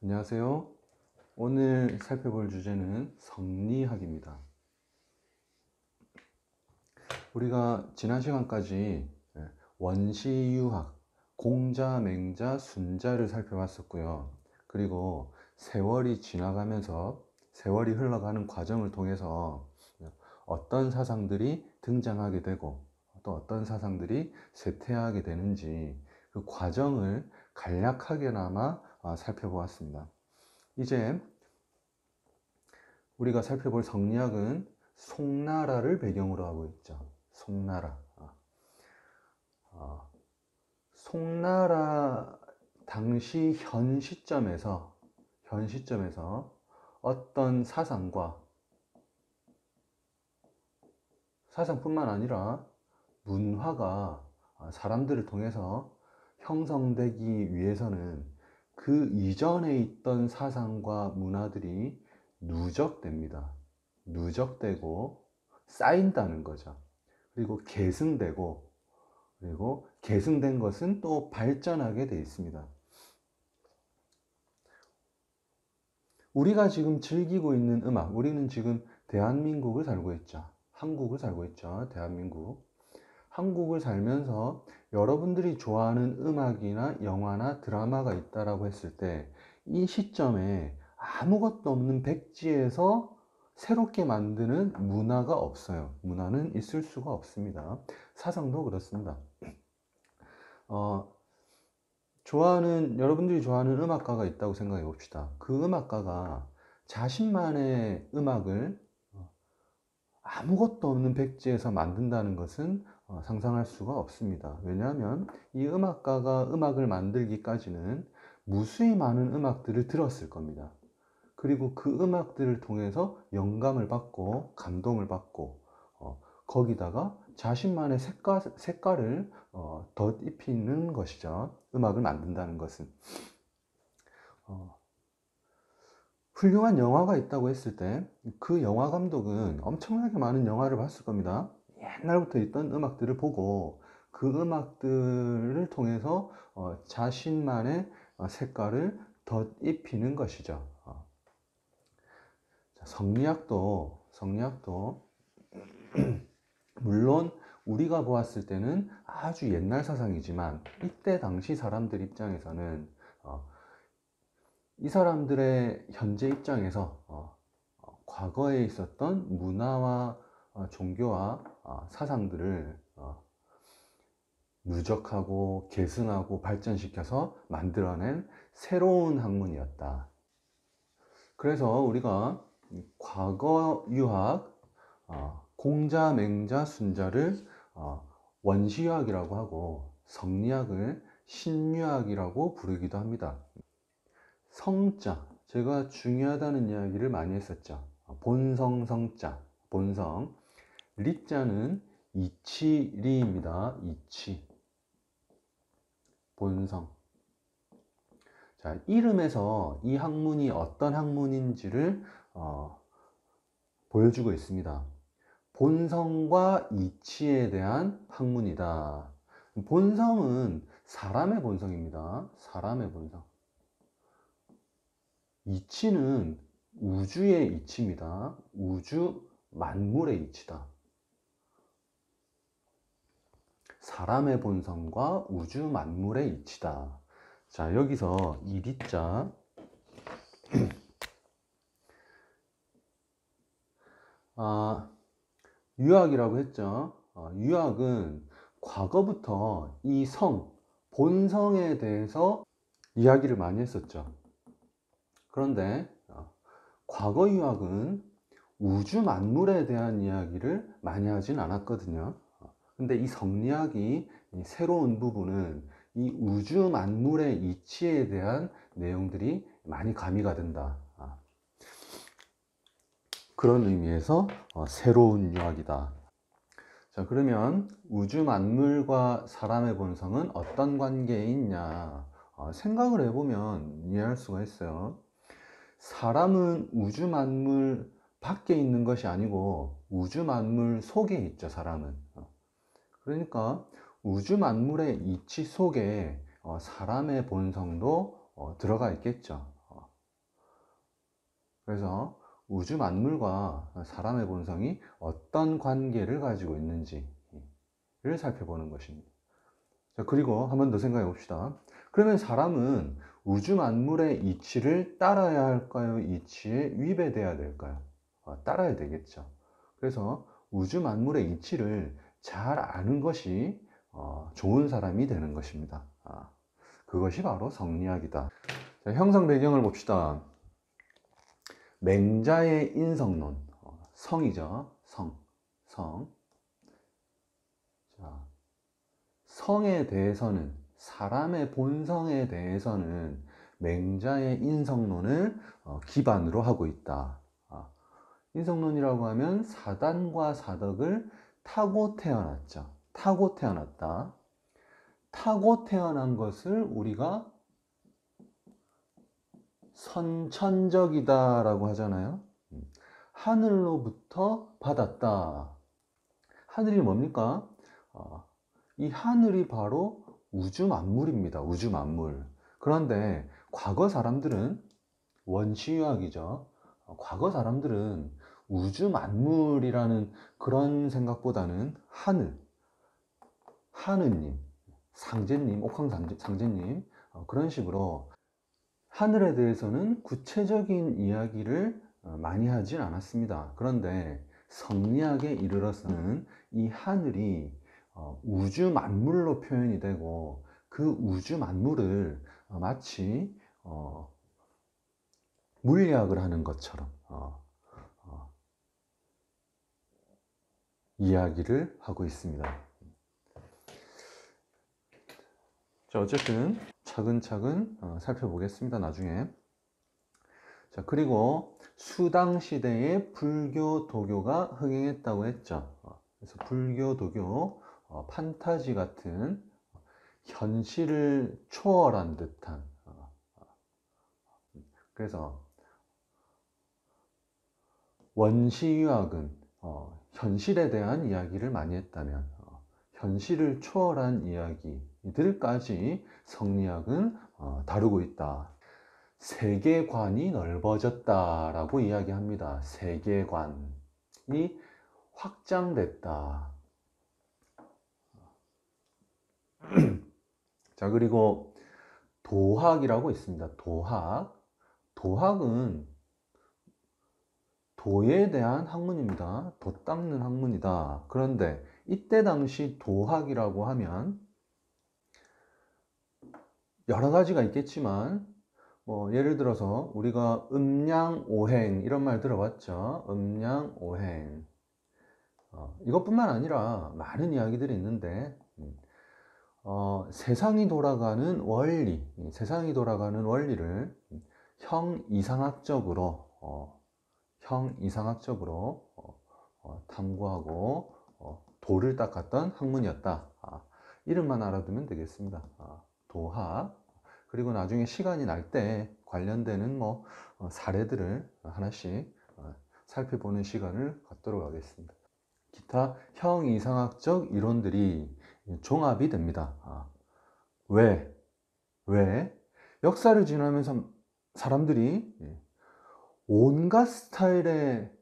안녕하세요. 오늘 살펴볼 주제는 성리학입니다. 우리가 지난 시간까지 원시유학, 공자, 맹자, 순자를 살펴봤었고요. 그리고 세월이 지나가면서 세월이 흘러가는 과정을 통해서 어떤 사상들이 등장하게 되고 또 어떤 사상들이 쇠퇴하게 되는지 그 과정을 간략하게나마 살펴보았습니다. 이제 우리가 살펴볼 성리학은 송나라를 배경으로 하고 있죠. 송나라. 송나라 당시 현 시점에서 어떤 사상뿐만 아니라 문화가 사람들을 통해서 형성되기 위해서는 그 이전에 있던 사상과 문화들이 누적됩니다. 누적되고 쌓인다는 거죠. 그리고 계승되고, 그리고 계승된 것은 또 발전하게 돼 있습니다. 우리가 지금 즐기고 있는 음악, 우리는 지금 대한민국을 살고 있죠. 한국을 살고 있죠. 대한민국. 한국을 살면서 여러분들이 좋아하는 음악이나 영화나 드라마가 있다라고 했을 때 이 시점에 아무것도 없는 백지에서 새롭게 만드는 문화가 없어요. 문화는 있을 수가 없습니다. 사상도 그렇습니다. 여러분들이 좋아하는 음악가가 있다고 생각해 봅시다. 그 음악가가 자신만의 음악을 아무것도 없는 백지에서 만든다는 것은 상상할 수가 없습니다. 왜냐하면 이 음악가가 음악을 만들기까지는 무수히 많은 음악들을 들었을 겁니다. 그리고 그 음악들을 통해서 영감을 받고 감동을 받고 거기다가 자신만의 색깔을 덧입히는 것이죠. 음악을 만든다는 것은. 훌륭한 영화가 있다고 했을 때 그 영화 감독은 엄청나게 많은 영화를 봤을 겁니다. 옛날부터 있던 음악들을 보고 그 음악들을 통해서 자신만의 색깔을 덧입히는 것이죠. 성리학도 물론 우리가 보았을 때는 아주 옛날 사상이지만 이때 당시 사람들 입장에서는 이 사람들의 현재 입장에서 과거에 있었던 문화와 종교와 사상들을 누적하고 계승하고 발전시켜서 만들어낸 새로운 학문이었다. 그래서 우리가 과거 유학, 공자, 맹자, 순자를 원시유학이라고 하고 성리학을 신유학이라고 부르기도 합니다. 성자, 제가 중요하다는 이야기를 많이 했었죠. 본성, 성자, 본성. 리자는 이치리입니다. 이치, 본성. 자, 이름에서 이 학문이 어떤 학문인지를 보여주고 있습니다. 본성과 이치에 대한 학문이다. 본성은 사람의 본성입니다. 사람의 본성. 이치는 우주의 이치입니다. 우주 만물의 이치다. 사람의 본성과 우주 만물의 이치다. 자, 여기서 이 리자 유학이라고 했죠. 유학은 과거부터 이 본성에 대해서 이야기를 많이 했었죠. 그런데 과거 유학은 우주 만물에 대한 이야기를 많이 하진 않았거든요. 근데 이 성리학이 이 새로운 부분은 이 우주 만물의 이치에 대한 내용들이 많이 가미가 된다. 그런 의미에서 새로운 유학이다. 자, 그러면 우주 만물과 사람의 본성은 어떤 관계에 있냐? 생각을 해보면 이해할 수가 있어요. 사람은 우주 만물 밖에 있는 것이 아니고 우주 만물 속에 있죠, 사람은. 그러니까 우주 만물의 이치 속에 사람의 본성도 들어가 있겠죠. 그래서 우주 만물과 사람의 본성이 어떤 관계를 가지고 있는지를 살펴보는 것입니다. 자, 그리고 한 번 더 생각해 봅시다. 그러면 사람은 우주 만물의 이치를 따라야 할까요? 이치에 위배돼야 될까요? 따라야 되겠죠. 그래서 우주 만물의 이치를 잘 아는 것이 좋은 사람이 되는 것입니다. 그것이 바로 성리학이다. 자, 형성 배경을 봅시다. 맹자의 인성론, 성이죠. 성. 자, 성에 대해서는, 사람의 본성에 대해서는 맹자의 인성론을 기반으로 하고 있다. 인성론이라고 하면 사단과 사덕을 타고 태어났죠. 타고 태어났다. 타고 태어난 것을 우리가 선천적이다 라고 하잖아요. 하늘로부터 받았다. 하늘이 뭡니까? 이 하늘이 바로 우주 만물입니다. 우주 만물. 그런데 과거 사람들은, 원시유학이죠. 과거 사람들은 우주 만물이라는 그런 생각보다는 하느님, 상제님, 옥황상제님, 그런 식으로 하늘에 대해서는 구체적인 이야기를 많이 하진 않았습니다. 그런데 성리학에 이르러서는 이 하늘이 우주 만물로 표현이 되고, 그 우주 만물을 마치 물리학을 하는 것처럼 이야기를 하고 있습니다. 자, 어쨌든 차근차근 살펴보겠습니다. 나중에. 자, 그리고 수당 시대에 불교, 도교가 흥행했다고 했죠. 그래서 불교, 도교, 판타지 같은 현실을 초월한 듯한, 그래서 원시유학은 현실에 대한 이야기를 많이 했다면, 현실을 초월한 이야기들까지 성리학은 다루고 있다. 세계관이 넓어졌다라고 이야기합니다. 세계관이 확장됐다. 자, 그리고 도학이라고 있습니다. 도학은 도에 대한 학문입니다. 도 닦는 학문이다. 그런데 이때 당시 도학이라고 하면 여러 가지가 있겠지만, 예를 들어서 우리가 음양오행 이런 말 들어봤죠. 음양오행. 이것뿐만 아니라 많은 이야기들이 있는데, 세상이 돌아가는 원리를 형이상학적으로 탐구하고 도를 닦았던 학문이었다. 이름만 알아두면 되겠습니다. 도학. 그리고 나중에 시간이 날 때 관련되는 사례들을 하나씩 살펴보는 시간을 갖도록 하겠습니다. 기타 형이상학적 이론들이 종합이 됩니다. 왜? 역사를 지나면서 사람들이 온갖 스타일의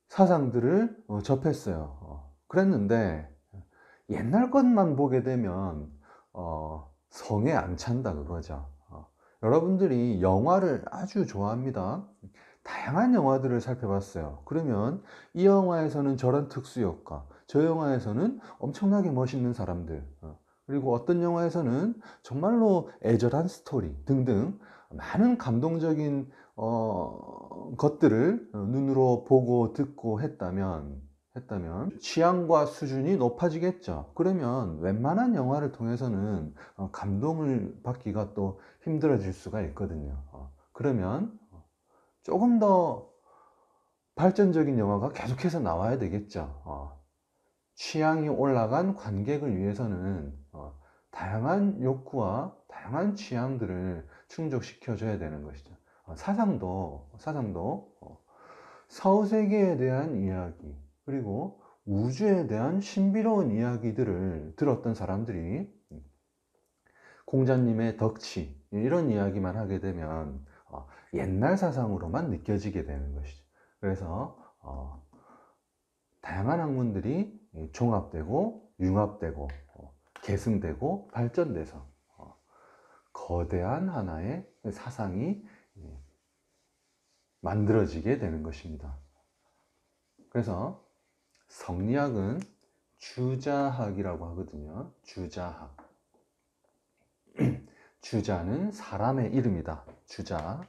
사상들을 접했어요. 그랬는데 옛날 것만 보게 되면 성에 안 찬다 그거죠. 여러분들이 영화를 아주 좋아합니다. 다양한 영화들을 살펴봤어요. 그러면 이 영화에서는 저런 특수효과, 저 영화에서는 엄청나게 멋있는 사람들, 그리고 어떤 영화에서는 정말로 애절한 스토리 등등 많은 감동적인 것들을 눈으로 보고 듣고 했다면 취향과 수준이 높아지겠죠. 그러면 웬만한 영화를 통해서는 감동을 받기가 또 힘들어질 수가 있거든요. 그러면 조금 더 발전적인 영화가 계속해서 나와야 되겠죠. 취향이 올라간 관객을 위해서는 다양한 욕구와 다양한 취향들을 충족시켜줘야 되는 것이죠. 사상도 사후세계에 대한 이야기, 그리고 우주에 대한 신비로운 이야기들을 들었던 사람들이 공자님의 덕치 이런 이야기만 하게 되면 옛날 사상으로만 느껴지게 되는 것이죠. 그래서 다양한 학문들이 종합되고 융합되고 계승되고 발전돼서 거대한 하나의 사상이 만들어지게 되는 것입니다. 그래서 성리학은 주자학이라고 하거든요. 주자학. 주자는 사람의 이름이다. 주자.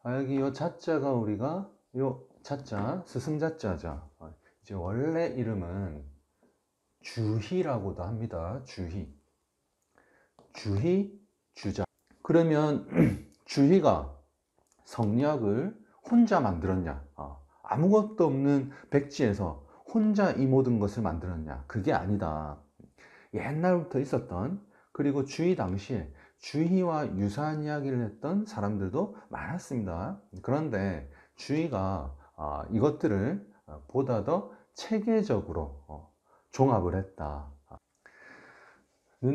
여기 요 자자가 우리가 요 자자, 스승자자죠. 이제 원래 이름은 주희라고도 합니다. 주희. 주희, 주자. 그러면 주희가 성리학을 혼자 만들었냐? 아무것도 없는 백지에서 혼자 이 모든 것을 만들었냐? 그게 아니다. 옛날부터 있었던, 그리고 주희 당시에 주희와 유사한 이야기를 했던 사람들도 많았습니다. 그런데 주희가 이것들을 보다 더 체계적으로 종합을 했다는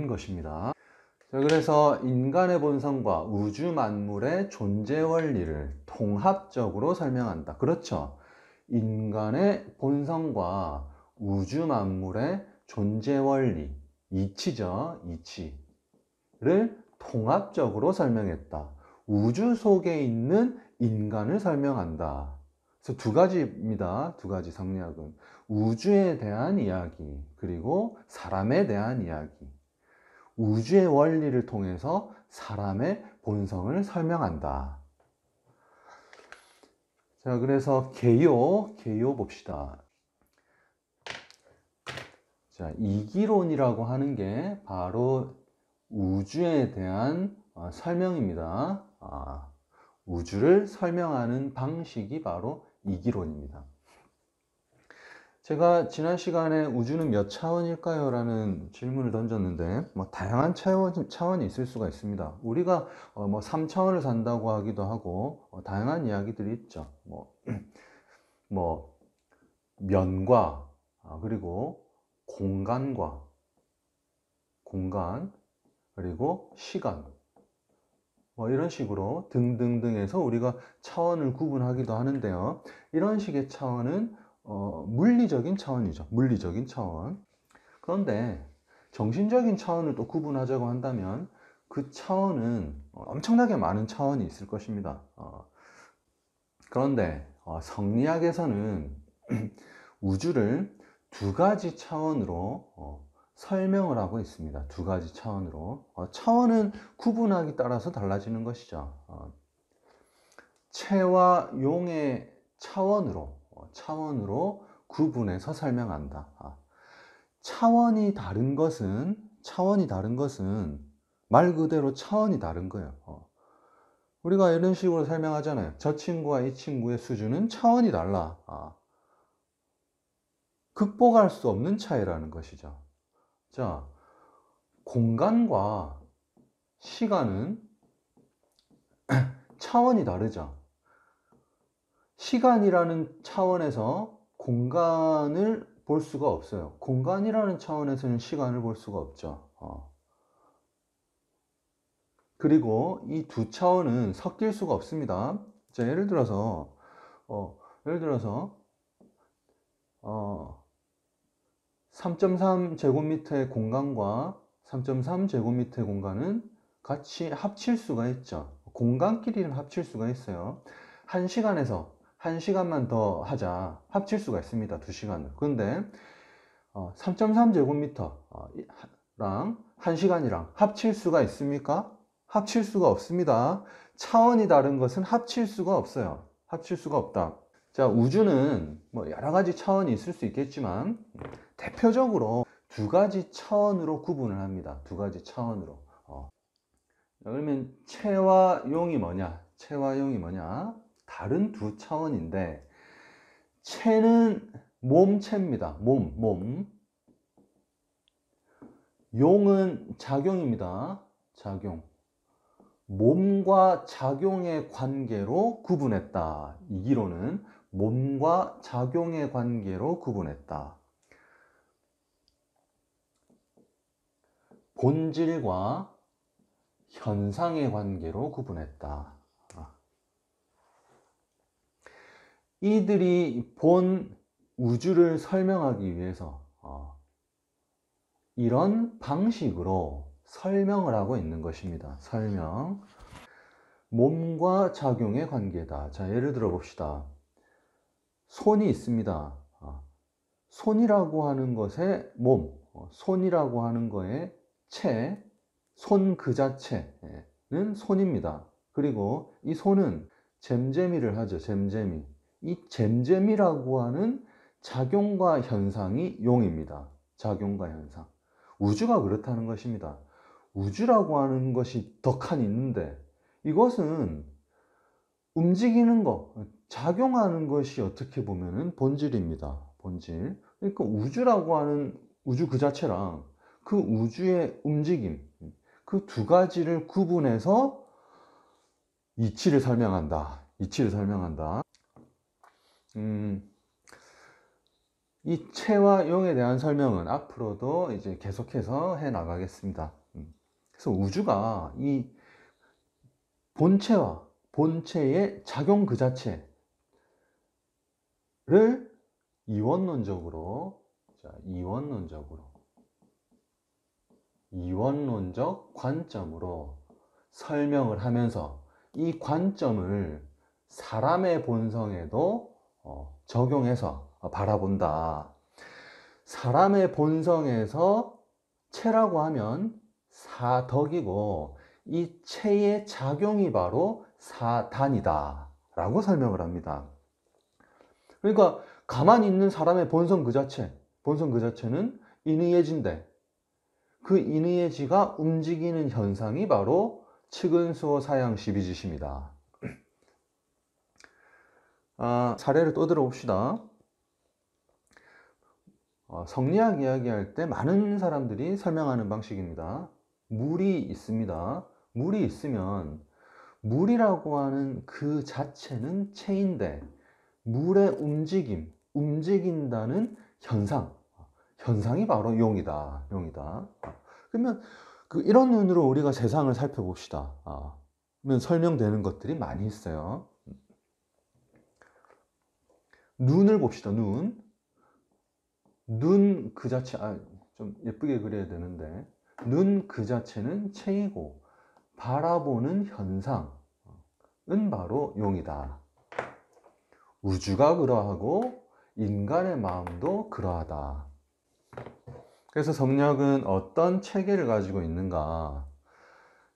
것입니다. 자, 그래서 인간의 본성과 우주 만물의 존재 원리를 통합적으로 설명한다. 그렇죠. 인간의 본성과 우주 만물의 존재 원리, 이치죠. 이치를 통합적으로 설명했다. 우주 속에 있는 인간을 설명한다. 그래서 두 가지입니다. 두 가지 성리학은. 우주에 대한 이야기, 그리고 사람에 대한 이야기. 우주의 원리를 통해서 사람의 본성을 설명한다. 자, 그래서 개요 봅시다. 자, 이기론이라고 하는 게 바로 우주에 대한 설명입니다. 우주를 설명하는 방식이 바로 이기론입니다. 제가 지난 시간에 우주는 몇 차원일까요? 라는 질문을 던졌는데, 다양한 차원이 있을 수가 있습니다. 우리가 3차원을 산다고 하기도 하고, 다양한 이야기들이 있죠. 면과, 그리고 공간, 그리고 시간, 이런 식으로 등등등 해서 우리가 차원을 구분하기도 하는데요. 이런 식의 차원은 물리적인 차원이죠. 물리적인 차원. 그런데 정신적인 차원을 또 구분하자고 한다면 그 차원은 엄청나게 많은 차원이 있을 것입니다. 그런데 성리학에서는 우주를 두 가지 차원으로 설명을 하고 있습니다. 두 가지 차원으로. 차원은 구분하기 따라서 달라지는 것이죠. 체와 용의 차원으로 구분해서 설명한다. 차원이 다른 것은 말 그대로 차원이 다른 거예요. 우리가 이런 식으로 설명하잖아요. 저 친구와 이 친구의 수준은 차원이 달라. 극복할 수 없는 차이라는 것이죠. 자, 공간과 시간은 차원이 다르죠. 시간이라는 차원에서 공간을 볼 수가 없어요. 공간이라는 차원에서는 시간을 볼 수가 없죠. 그리고 이 두 차원은 섞일 수가 없습니다. 자, 예를 들어서 3.3 제곱미터의 공간과 3.3 제곱미터의 공간은 같이 합칠 수가 있죠. 공간끼리는 합칠 수가 있어요. 1시간만 더 하자. 합칠 수가 있습니다. 2시간을. 그런데 3.3 제곱미터랑 1시간이랑 합칠 수가 있습니까? 합칠 수가 없습니다. 차원이 다른 것은 합칠 수가 없어요. 합칠 수가 없다. 자, 우주는 여러 가지 차원이 있을 수 있겠지만 대표적으로 두 가지 차원으로 구분을 합니다. 두 가지 차원으로. 그러면 체와 용이 뭐냐? 다른 두 차원인데, 체는 몸체입니다. 몸. 용은 작용입니다. 작용. 몸과 작용의 관계로 구분했다. 이기로는 몸과 작용의 관계로 구분했다. 본질과 현상의 관계로 구분했다. 이들이 본 우주를 설명하기 위해서 이런 방식으로 설명을 하고 있는 것입니다. 설명. 몸과 작용의 관계다. 자, 예를 들어 봅시다. 손이 있습니다. 손이라고 하는 것의 몸, 손이라고 하는 거의 체, 손 그 자체는 손입니다. 그리고 이 손은 잼잼이를 하죠. 잼잼이. 이 잼잼이라고 하는 작용과 현상이 용입니다. 작용과 현상. 우주가 그렇다는 것입니다. 우주라고 하는 것이 더 칸 있는데 이것은 움직이는 것, 작용하는 것이 어떻게 보면은 본질입니다. 본질. 그러니까 우주라고 하는 우주 그 자체랑 그 우주의 움직임, 그 두 가지를 구분해서 이치를 설명한다. 이치를 설명한다. 이 체와 용에 대한 설명은 앞으로도 이제 계속해서 해 나가겠습니다. 그래서 우주가 이 본체와 본체의 작용 그 자체를 이원론적으로, 자, 이원론적 관점으로 설명을 하면서 이 관점을 사람의 본성에도 적용해서 바라본다. 사람의 본성에서 체라고 하면 사덕이고 이 체의 작용이 바로 사단이다 라고 설명을 합니다. 그러니까 가만히 있는 사람의 본성 그 자체는 인의예지인데 그 인의예지가 움직이는 현상이 바로 측은수호 사양 12지시입니다. 사례를 또 들어봅시다. 성리학 이야기할 때 많은 사람들이 설명하는 방식입니다. 물이 있습니다. 물이 있으면 물이라고 하는 그 자체는 체인데 물의 움직임, 움직인다는 현상이 바로 용이다. 그러면 이런 눈으로 우리가 세상을 살펴봅시다. 그러면 설명되는 것들이 많이 있어요. 눈을 봅시다. 눈 그 자체, 좀 예쁘게 그려야 되는데, 눈 그 자체는 체이고, 바라보는 현상은 바로 용이다. 우주가 그러하고, 인간의 마음도 그러하다. 그래서 성략은 어떤 체계를 가지고 있는가?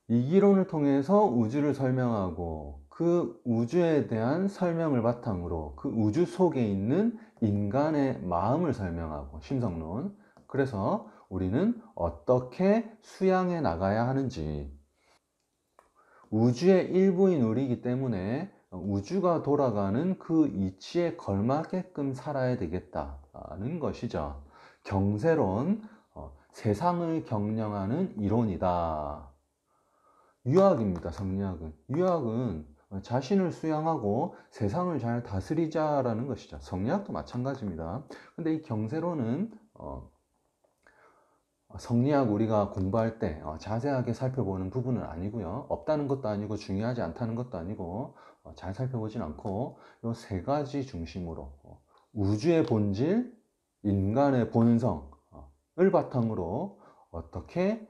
이기론을 통해서 우주를 설명하고, 그 우주에 대한 설명을 바탕으로 그 우주 속에 있는 인간의 마음을 설명하고 심성론. 그래서 우리는 어떻게 수양해 나가야 하는지, 우주의 일부인 우리이기 때문에 우주가 돌아가는 그 이치에 걸맞게끔 살아야 되겠다는 것이죠. 경세론, 세상을 경영하는 이론이다. 유학입니다. 성리학은. 유학은 자신을 수양하고 세상을 잘 다스리자라는 것이죠. 성리학도 마찬가지입니다. 근데 이 경세론은 성리학 우리가 공부할 때 자세하게 살펴보는 부분은 아니고요. 없다는 것도 아니고 중요하지 않다는 것도 아니고 잘 살펴보진 않고 이 세 가지 중심으로 우주의 본질, 인간의 본성을 바탕으로 어떻게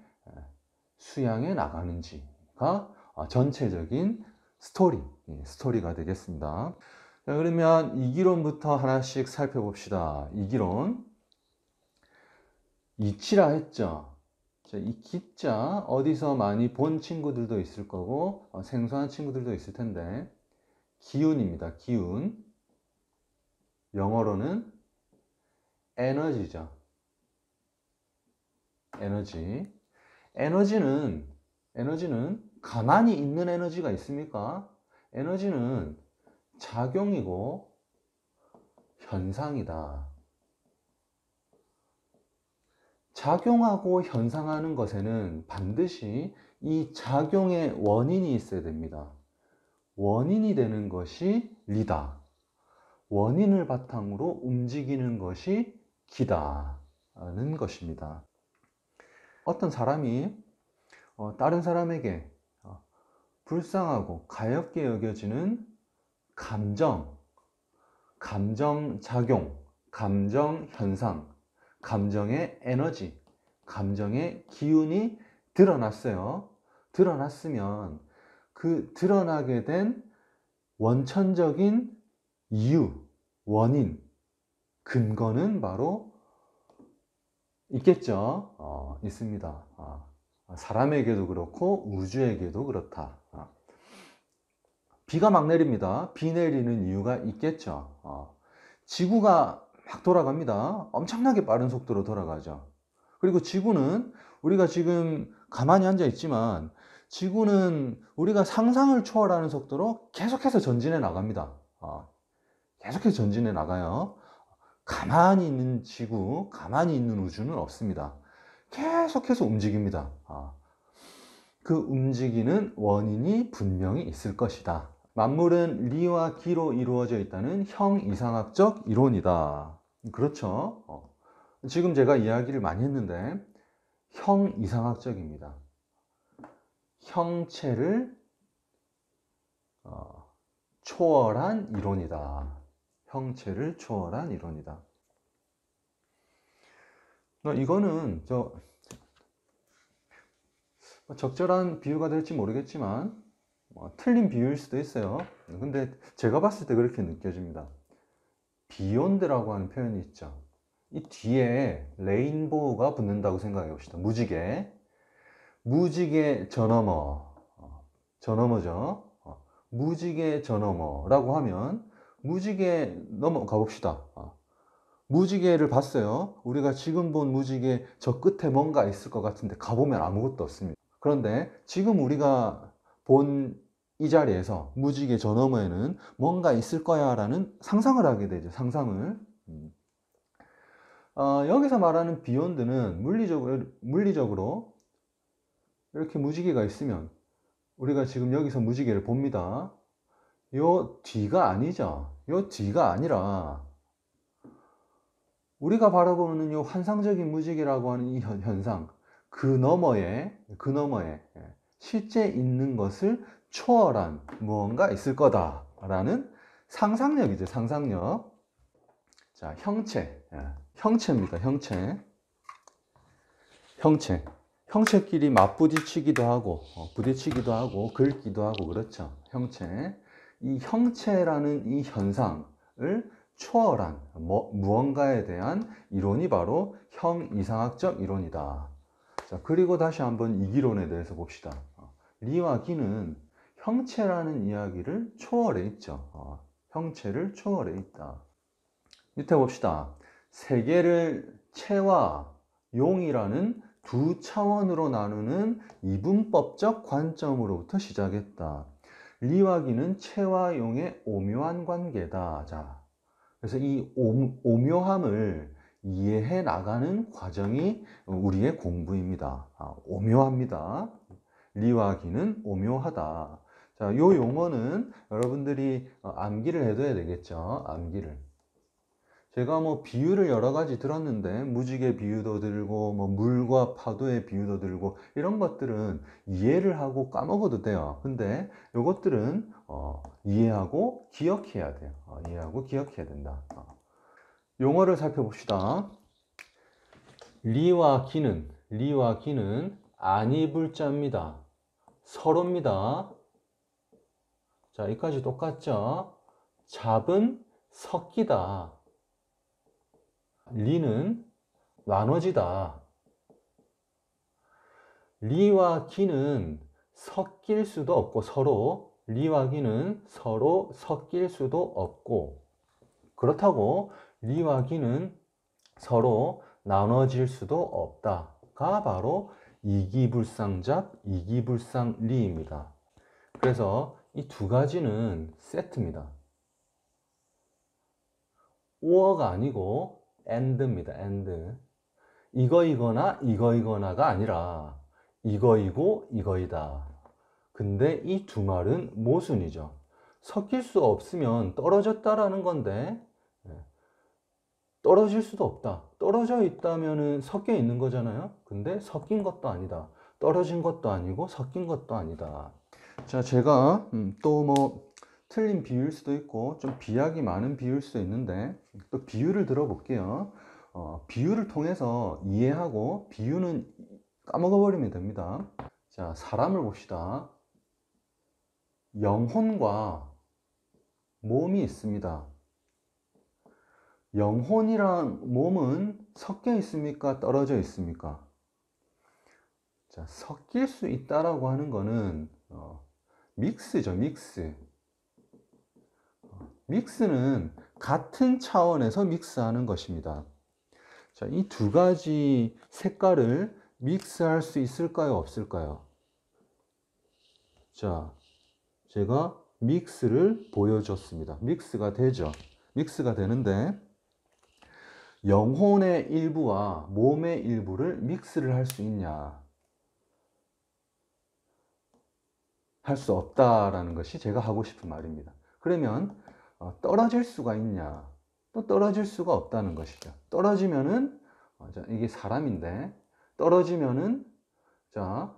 수양해 나가는지가 전체적인 스토리가 되겠습니다. 자, 그러면 이기론부터 하나씩 살펴봅시다. 이기론. 이치라 했죠. 자, 이 기자 어디서 많이 본 친구들도 있을 거고 생소한 친구들도 있을 텐데 기운입니다. 기운. 영어로는 에너지죠. 에너지. 에너지는 가만히 있는 에너지가 있습니까? 에너지는 작용이고 현상이다. 작용하고 현상하는 것에는 반드시 이 작용의 원인이 있어야 됩니다. 원인이 되는 것이 리다. 원인을 바탕으로 움직이는 것이 기다는 것입니다. 어떤 사람이 다른 사람에게 불쌍하고 가엽게 여겨지는 감정, 감정 작용, 감정 현상, 감정의 에너지, 감정의 기운이 드러났어요. 드러났으면 그 드러나게 된 원천적인 이유, 원인, 근거는 바로 있겠죠. 있습니다. 사람에게도 그렇고 우주에게도 그렇다. 비가 막 내립니다. 비 내리는 이유가 있겠죠. 지구가 막 돌아갑니다. 엄청나게 빠른 속도로 돌아가죠. 그리고 지구는 우리가 지금 가만히 앉아 있지만 지구는 우리가 상상을 초월하는 속도로 계속해서 전진해 나갑니다. 계속해서 전진해 나가요. 가만히 있는 지구, 가만히 있는 우주는 없습니다. 계속해서 움직입니다. 그 움직이는 원인이 분명히 있을 것이다. 만물은 리와 기로 이루어져 있다는 형이상학적 이론이다. 그렇죠. 지금 제가 이야기를 많이 했는데 형이상학적입니다. 형체를 초월한 이론이다. 형체를 초월한 이론이다. 이거는 적절한 비유가 될지 모르겠지만 틀린 비유일 수도 있어요. 근데 제가 봤을 때 그렇게 느껴집니다. 비욘드라고 하는 표현이 있죠. 이 뒤에 레인보우가 붙는다고 생각해 봅시다. 무지개. 무지개 저 너머. 저 너머죠. 무지개 저 너머라고 하면 무지개 넘어가 봅시다. 무지개를 봤어요. 우리가 지금 본 무지개 저 끝에 뭔가 있을 것 같은데 가보면 아무것도 없습니다. 그런데 지금 우리가 본 이 자리에서 무지개 저 너머에는 뭔가 있을 거야 라는 상상을 하게 되죠. 상상을. 여기서 말하는 비욘드는 물리적으로 이렇게 무지개가 있으면 우리가 지금 여기서 무지개를 봅니다. 요 뒤가 아니죠. 요 뒤가 아니라 우리가 바라보는 요 환상적인 무지개라고 하는 이 현상, 그 너머에 실제 있는 것을 초월한 무언가 있을 거다라는 상상력이죠. 상상력. 자, 형체입니다. 형체끼리 맞부딪히기도 하고 부딪히기도 하고 긁기도 하고 그렇죠. 형체. 이 형체라는 이 현상을 초월한 무언가에 대한 이론이 바로 형이상학적 이론이다. 자, 그리고 다시 한번 이기론에 대해서 봅시다. 리와 기는 형체라는 이야기를 초월해 있죠. 형체를 초월해 있다. 밑에 봅시다. 세계를 체와 용이라는 두 차원으로 나누는 이분법적 관점으로부터 시작했다. 리와 기는 체와 용의 오묘한 관계다. 자, 그래서 이 오묘함을 이해해 나가는 과정이 우리의 공부입니다. 오묘합니다. 리와 기는 오묘하다. 자, 요 용어는 여러분들이 암기를 해둬야 되겠죠. 암기를. 제가 비유를 여러 가지 들었는데 무지개 비유도 들고 물과 파도의 비유도 들고 이런 것들은 이해를 하고 까먹어도 돼요. 근데 이것들은 이해하고 기억해야 돼요. 이해하고 기억해야 된다. 용어를 살펴봅시다. 리와 기는 아니불자입니다. 서로입니다. 자, 여기까지 똑같죠? 잡은 섞이다. 리는 나눠지다. 리와 기는 섞일 수도 없고 리와 기는 서로 섞일 수도 없고 그렇다고 리와 기는 서로 나눠질 수도 없다가 바로 이기불상잡, 이기불상리입니다. 그래서 이 두 가지는 세트입니다. or가 아니고 and입니다. and. 이거이거나 이거이거나가 아니라 이거이고 이거이다. 근데 이 두 말은 모순이죠. 섞일 수 없으면 떨어졌다라는 건데 떨어질 수도 없다. 떨어져 있다면 섞여 있는 거잖아요. 근데 섞인 것도 아니다. 떨어진 것도 아니고 섞인 것도 아니다. 자, 제가 또 틀린 비유일 수도 있고 좀 비약이 많은 비유일 수도 있는데 또 비유를 들어볼게요. 비유를 통해서 이해하고 비유는 까먹어 버리면 됩니다. 자, 사람을 봅시다. 영혼과 몸이 있습니다. 영혼이랑 몸은 섞여 있습니까? 떨어져 있습니까? 자, 섞일 수 있다라고 하는 거는 믹스죠, 믹스. 믹스는 같은 차원에서 믹스하는 것입니다. 자, 이 두 가지 색깔을 믹스할 수 있을까요? 없을까요? 자, 제가 믹스를 보여줬습니다. 믹스가 되죠. 믹스가 되는데 영혼의 일부와 몸의 일부를 믹스를 할 수 있냐? 할 수 없다라는 것이 제가 하고 싶은 말입니다. 그러면 떨어질 수가 있냐? 또 떨어질 수가 없다는 것이죠. 떨어지면은 이게 사람인데 떨어지면은 자,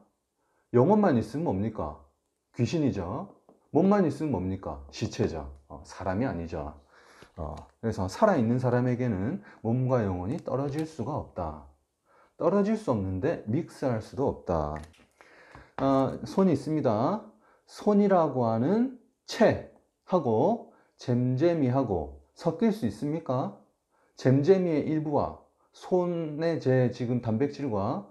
영혼만 있으면 뭡니까? 귀신이죠. 몸만 있으면 뭡니까? 시체죠. 사람이 아니죠. 그래서 살아있는 사람에게는 몸과 영혼이 떨어질 수가 없다. 떨어질 수 없는데 믹스할 수도 없다. 손이 있습니다. 손이라고 하는 채하고 잼잼이하고 섞일 수 있습니까? 잼잼이의 일부와 손의 제 지금 단백질과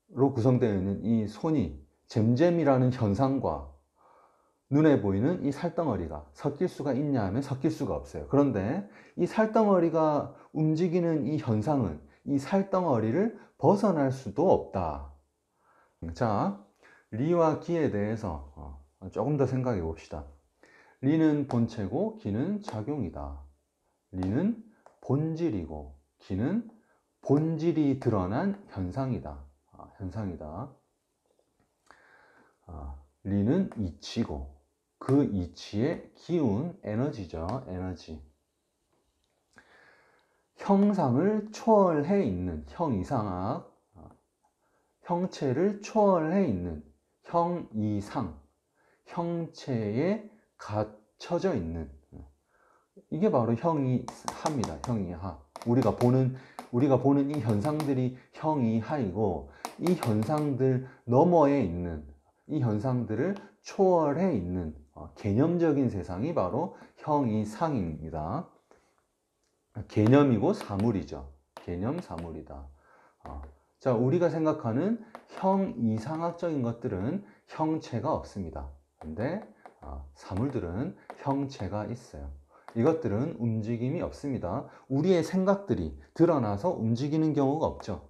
로 구성되어 있는 이 손이 잼잼이라는 현상과 눈에 보이는 이 살덩어리가 섞일 수가 있냐 하면 섞일 수가 없어요. 그런데 이 살덩어리가 움직이는 이 현상은 이 살덩어리를 벗어날 수도 없다. 자, 리와 기에 대해서 조금 더 생각해 봅시다. 리는 본체고 기는 작용이다. 리는 본질이고 기는 본질이 드러난 현상이다. 현상이다. 리는 이치고 그 이치의 기운, 에너지죠. 에너지. 형상을 초월해 있는 형이상학, 형체를 초월해 있는 형이상, 형체에 갇혀져 있는 이게 바로 형이하입니다. 형이하. 우리가 보는 이 현상들이 형이하이고 이 현상들 너머에 있는 이 현상들을 초월해 있는 개념적인 세상이 바로 형이상입니다. 개념이고 사물이죠. 개념 사물이다. 자, 우리가 생각하는 형이상학적인 것들은 형체가 없습니다. 근데 사물들은 형체가 있어요. 이것들은 움직임이 없습니다. 우리의 생각들이 드러나서 움직이는 경우가 없죠.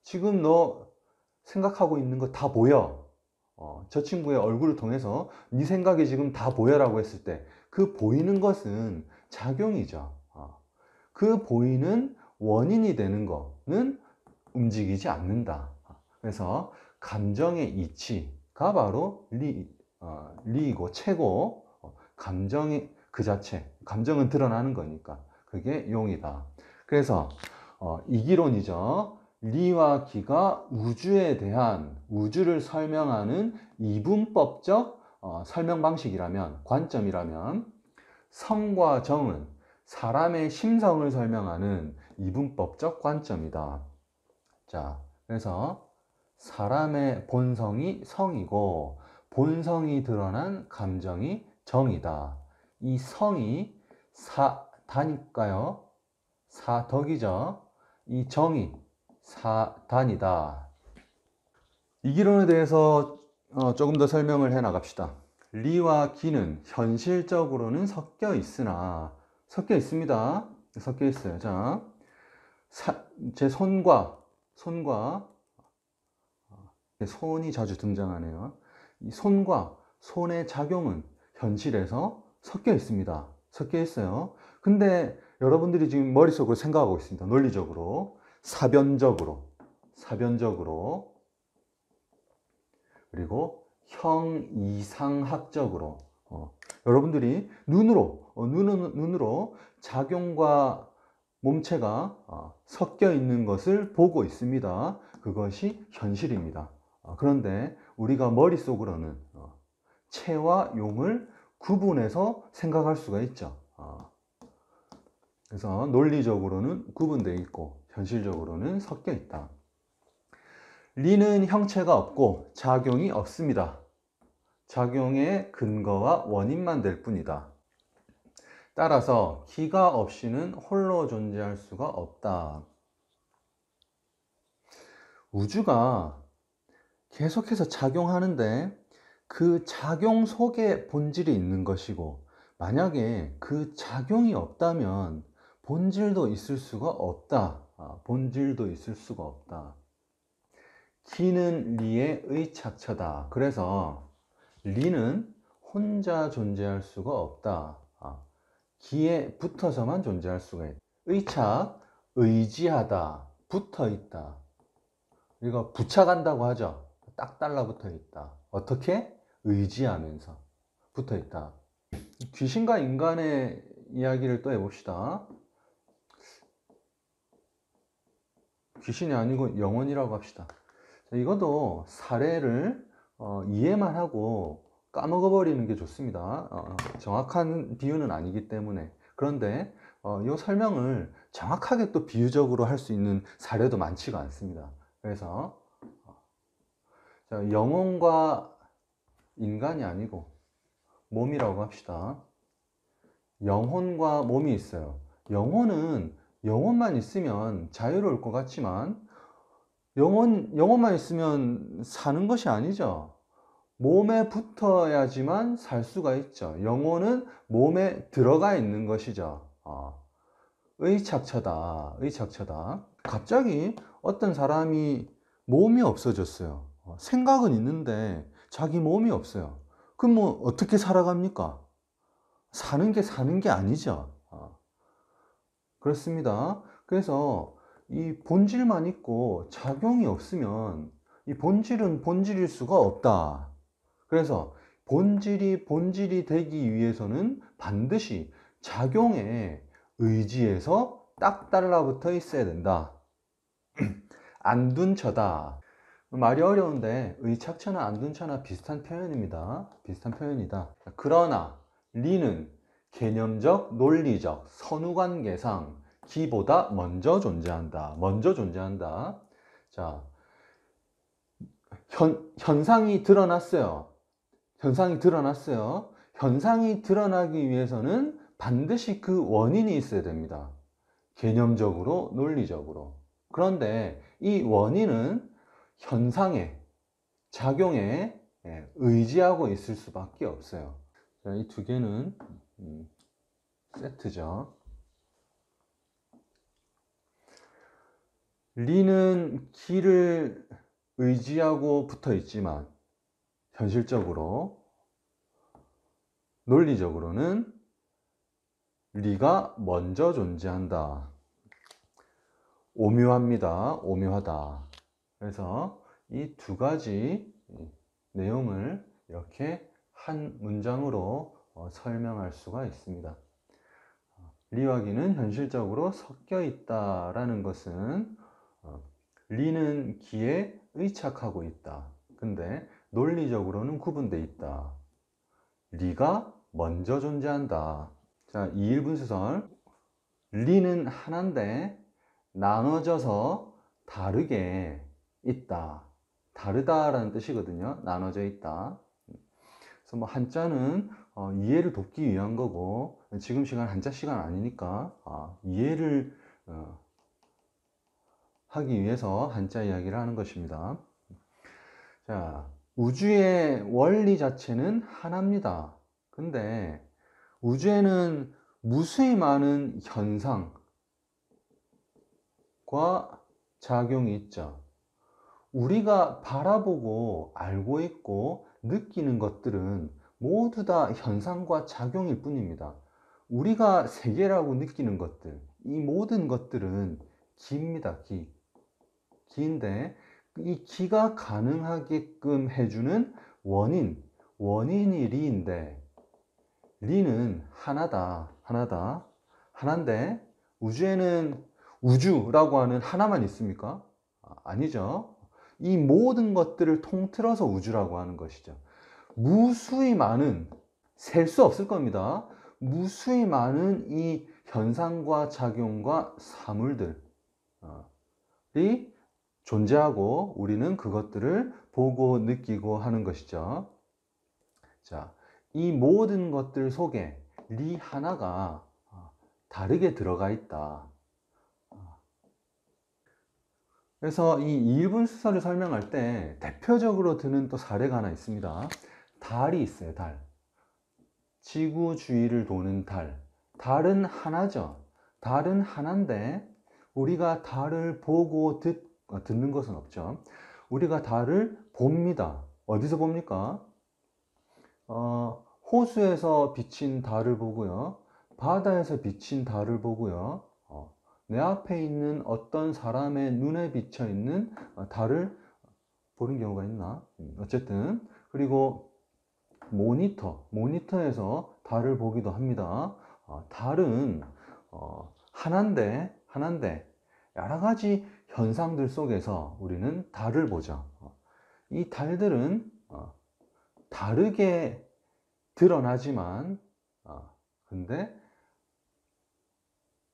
지금 너 생각하고 있는 거 다 보여. 저 친구의 얼굴을 통해서 네 생각이 지금 다 보여라고 했을 때 그 보이는 것은 작용이죠. 그 보이는 원인이 되는 거는 움직이지 않는다. 그래서 감정의 이치가 바로 리이고 체고 감정이 그 자체, 감정은 드러나는 거니까 그게 용이다. 그래서 이기론이죠. 리와 기가 우주에 대한 우주를 설명하는 이분법적 설명 방식이라면, 관점이라면 성과 정은 사람의 심성을 설명하는 이분법적 관점이다. 자, 그래서 사람의 본성이 성이고 본성이 드러난 감정이 정이다. 이 성이 사다니까요. 사덕이죠. 이 정이 사단이다. 이 기론에 대해서 조금 더 설명을 해 나갑시다. 리와 기는 현실적으로는 섞여 있으나 섞여 있습니다. 섞여 있어요. 자, 제 손과 손이 자주 등장하네요. 이 손과 손의 작용은 현실에서 섞여 있습니다. 섞여 있어요. 근데 여러분들이 지금 머릿속으로 생각하고 있습니다. 논리적으로, 사변적으로, 그리고 형이상학적으로 여러분들이 눈으로 작용과 몸체가 섞여 있는 것을 보고 있습니다. 그것이 현실입니다. 그런데 우리가 머릿속으로는 체와 용을 구분해서 생각할 수가 있죠. 그래서 논리적으로는 구분되어 있고 현실적으로는 섞여 있다. 리는 형체가 없고 작용이 없습니다. 작용의 근거와 원인만 될 뿐이다. 따라서 기가 없이는 홀로 존재할 수가 없다. 우주가 계속해서 작용하는데 그 작용 속에 본질이 있는 것이고, 만약에 그 작용이 없다면 본질도 있을 수가 없다. 본질도 있을 수가 없다. 기는 리의 의착처다. 그래서 리는 혼자 존재할 수가 없다. 기에 붙어서만 존재할 수가 있다. 의착, 의지하다, 붙어있다. 우리가 부착한다고 하죠. 딱 달라붙어 있다. 어떻게? 의지하면서 붙어 있다. 귀신과 인간의 이야기를 또 해봅시다. 귀신이 아니고 영혼이라고 합시다. 이것도 사례를 이해만 하고 까먹어 버리는 게 좋습니다. 정확한 비유는 아니기 때문에. 그런데 이 설명을 정확하게 또 비유적으로 할 수 있는 사례도 많지가 않습니다. 그래서 영혼과 인간이 아니고 몸이라고 합시다. 영혼과 몸이 있어요. 영혼은 영혼만 있으면 자유로울 것 같지만 영혼만 있으면 사는 것이 아니죠. 몸에 붙어야지만 살 수가 있죠. 영혼은 몸에 들어가 있는 것이죠. 의착처다. 의착처다. 갑자기 어떤 사람이 몸이 없어졌어요. 생각은 있는데 자기 몸이 없어요. 그럼 뭐 어떻게 살아갑니까? 사는 게 아니죠. 그렇습니다. 그래서 이 본질만 있고 작용이 없으면 이 본질은 본질일 수가 없다. 그래서 본질이 되기 위해서는 반드시 작용에 의지해서 딱 달라붙어 있어야 된다. 안둔처다. 말이 어려운데 의착처나 안둔처나 비슷한 표현입니다. 비슷한 표현이다. 그러나 리는 개념적, 논리적, 선후관계상 기보다 먼저 존재한다. 먼저 존재한다. 자, 현상이 드러났어요. 현상이 드러났어요. 현상이 드러나기 위해서는 반드시 그 원인이 있어야 됩니다. 개념적으로, 논리적으로. 그런데 이 원인은 현상에, 작용에 의지하고 있을 수밖에 없어요. 이 두 개는 세트죠. 리는 기를 의지하고 붙어 있지만 현실적으로, 논리적으로는 리가 먼저 존재한다. 오묘합니다. 오묘하다. 그래서 이 두 가지 내용을 이렇게 한 문장으로 설명할 수가 있습니다. 리와 기는 현실적으로 섞여 있다라는 것은 리는 기에 의착하고 있다. 근데 논리적으로는 구분되어 있다. 리가 먼저 존재한다. 자, 2일분수설. 리는 하나인데 나눠져서 다르게 있다. 다르다라는 뜻이거든요. 나눠져 있다. 그래서 뭐 한자는 이해를 돕기 위한 거고, 지금 시간 한자 시간 아니니까 이해를 하기 위해서 한자 이야기를 하는 것입니다. 자, 우주의 원리 자체는 하나입니다. 근데 우주에는 무수히 많은 현상과 작용이 있죠. 우리가 바라보고 알고 있고 느끼는 것들은 모두 다 현상과 작용일 뿐입니다. 우리가 세계라고 느끼는 것들, 이 모든 것들은 기입니다. 기인데 이 기가 가능하게끔 해주는 원인이 리인데, 리는 하나인데 우주에는 우주라고 하는 하나만 있습니까? 아니죠. 이 모든 것들을 통틀어서 우주라고 하는 것이죠. 무수히 많은 셀 수 없을 겁니다. 무수히 많은 이 현상과 작용과 사물들이 존재하고 우리는 그것들을 보고 느끼고 하는 것이죠. 자, 이 모든 것들 속에 리 하나가 다르게 들어가 있다. 그래서 이 2일분 수설을 설명할 때 대표적으로 드는 또 사례가 하나 있습니다. 달이 있어요, 달. 지구 주위를 도는 달. 달은 하나죠. 달은 하나인데 우리가 달을 보고 듣는 것은 없죠. 우리가 달을 봅니다. 어디서 봅니까? 호수에서 비친 달을 보고요. 바다에서 비친 달을 보고요. 내 앞에 있는 어떤 사람의 눈에 비쳐 있는 달을 보는 경우가 있나? 어쨌든 그리고 모니터에서 달을 보기도 합니다. 달은 하나인데 여러 가지 현상들 속에서 우리는 달을 보죠. 이 달들은 다르게 드러나지만 근데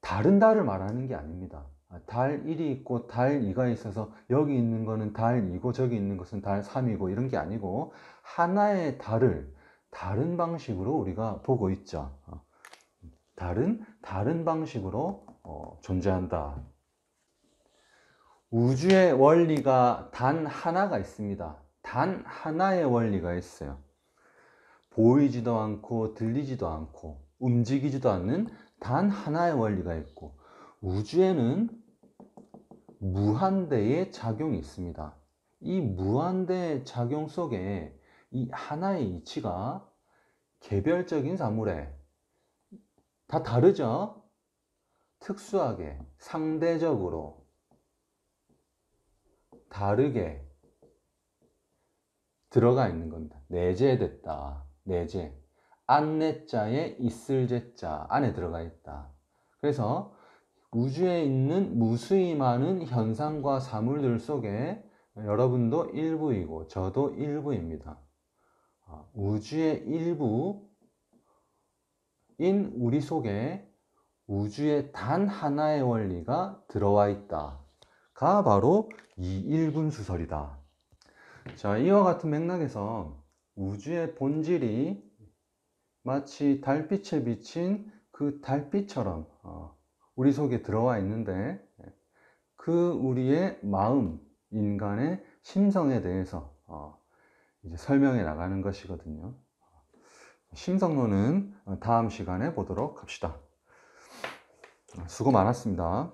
다른 달을 말하는 게 아닙니다. 달 1이 있고 달 2가 있어서 여기 있는 거는 달 2고 저기 있는 것은 달 3이고 이런 게 아니고 하나의 달을 다른 방식으로 우리가 보고 있죠. 다른 방식으로 존재한다. 우주의 원리가 단 하나가 있습니다. 단 하나의 원리가 있어요. 보이지도 않고 들리지도 않고 움직이지도 않는 단 하나의 원리가 있고 우주에는 무한대의 작용이 있습니다. 이 무한대의 작용 속에 이 하나의 이치가 개별적인 사물에 다 다르죠? 특수하게 상대적으로 다르게 들어가 있는 겁니다. 내재됐다. 내재. 안내자에 있을 제자 안에 들어가 있다. 그래서 우주에 있는 무수히 많은 현상과 사물들 속에 여러분도 일부이고 저도 일부입니다. 우주의 일부인 우리 속에 우주의 단 하나의 원리가 들어와 있다가 바로 이 1분 수설이다. 자, 이와 같은 맥락에서 우주의 본질이 마치 달빛에 비친 그 달빛처럼 우리 속에 들어와 있는데 그 우리의 마음, 인간의 심성에 대해서 이제 설명해 나가는 것이거든요. 심성론은 다음 시간에 보도록 합시다. 수고 많았습니다.